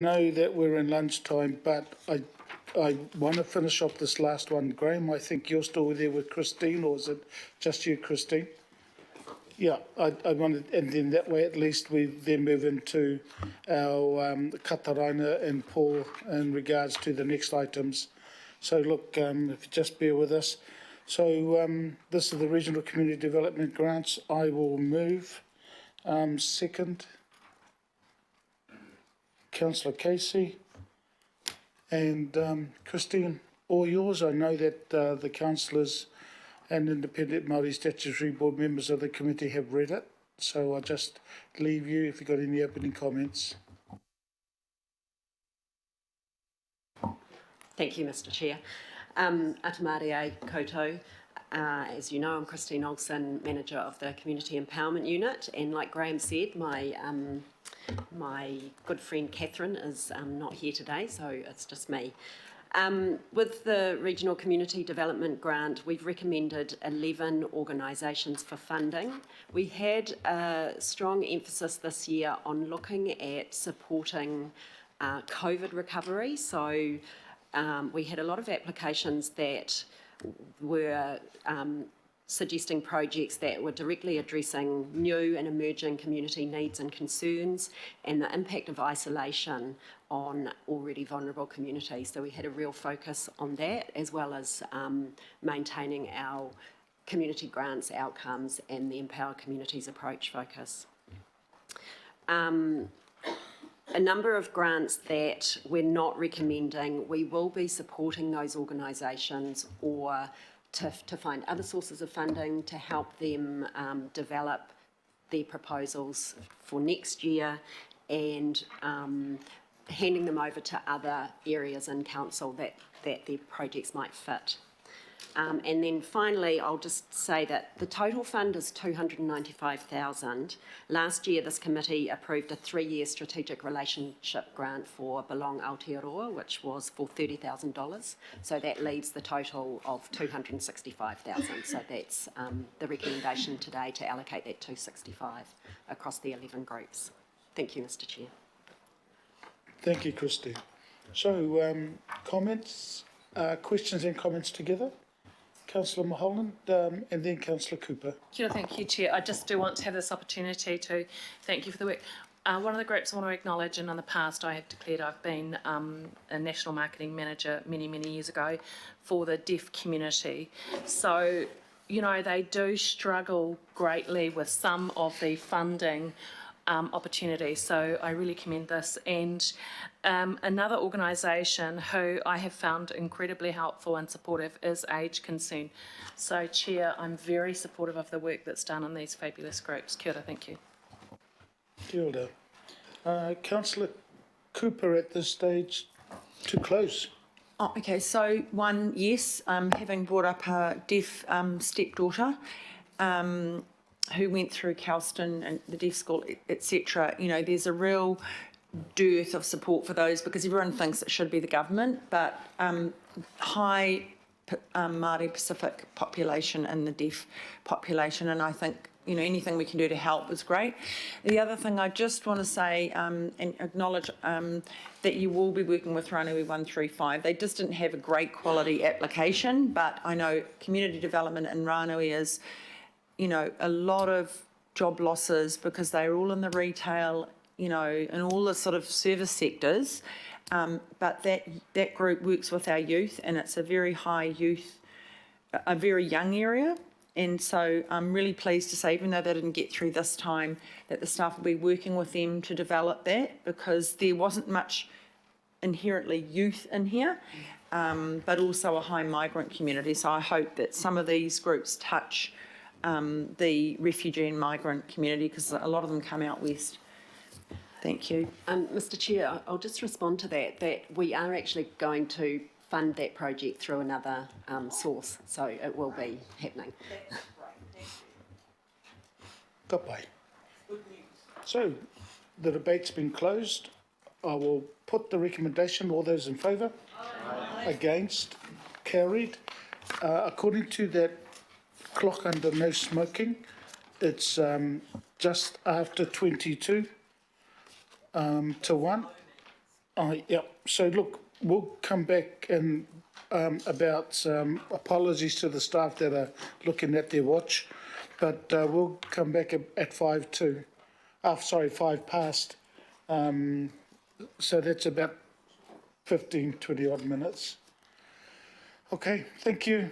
know that we're in lunchtime, but I want to finish off this last one. Graham, I think you're still there with Christine, or is it just you, Christine? Yeah, I wanted, and then that way at least we then move into our Kataraina and Paul in regards to the next items. So look, if you just bear with us. So this is the Regional Community Development Grants. I will move. Second, Councillor Casey. And Christine, all yours. I know that the councillors and independent Māori statutory board members of the committee have read it. So I'll just leave you if you've got any opening comments. Thank you, Mr. Chair. Atamare koutou. As you know, I'm Christine Olsen, Manager of the Community Empowerment Unit, and like Graham said, my good friend Catherine is not here today, so it's just me. With the Regional Community Development Grant, we've recommended 11 organisations for funding. We had a strong emphasis this year on looking at supporting COVID recovery, so we had a lot of applications that were suggesting projects that were directly addressing new and emerging community needs and concerns and the impact of isolation on already vulnerable communities. So we had a real focus on that, as well as maintaining our community grants outcomes and the Empower Communities approach focus. A number of grants that we're not recommending, we will be supporting those organisations or to find other sources of funding to help them develop their proposals for next year and handing them over to other areas in council that their projects might fit. And then finally, I'll just say that the total fund is $295,000. Last year, this committee approved a 3-year strategic relationship grant for Belong Aotearoa, which was for $30,000. So that leaves the total of $265,000. So that's the recommendation today to allocate that $265,000 across the 11 groups. Thank you, Mr. Chair. Thank you, Christine. So comments, questions and comments together? Councillor Mulholland and then Councillor Cooper. Kia, thank you, Chair. I just do want to have this opportunity to thank you for the work. One of the groups I want to acknowledge, and in the past I have declared I've been a national marketing manager many years ago for the deaf community. So, you know, they do struggle greatly with some of the funding opportunities, so I really commend this. And another organisation who I have found incredibly helpful and supportive is Age Concern. So, Chair, I'm very supportive of the work that's done in these fabulous groups. Kia ora, thank you. Kia ora. Councillor Cooper at this stage to close. Oh, okay, so one, yes, having brought up a deaf stepdaughter, who went through Kelston and the deaf school, etc. You know, there's a real dearth of support for those because everyone thinks it should be the government, but high Māori Pacific population and the deaf population, and I think, you know, anything we can do to help is great. The other thing I just want to say and acknowledge that you will be working with Rānui 135. They just didn't have a great quality application, but I know community development in Rānui is, you know, a lot of job losses because they're all in the retail, you know, and all the sort of service sectors. But that group works with our youth, and it's a very high youth, a very young area. And so I'm really pleased to say, even though they didn't get through this time, that the staff will be working with them to develop that, because there wasn't much inherently youth in here, but also a high migrant community. So I hope that some of these groups touch the refugee and migrant community, because a lot of them come out west. Thank you. Mr. Chair, I'll just respond to that we are actually going to fund that project through another source, so it will be happening. Goodbye. So the debate's been closed. I will put the recommendation. All those in favour? Aye. Against? Carried. According to that clock under no smoking, it's just after 22 to 1. Yeah, so look, we'll come back and about apologies to the staff that are looking at their watch, but we'll come back at 5 past. So that's about 15, 20 odd minutes. Okay, thank you.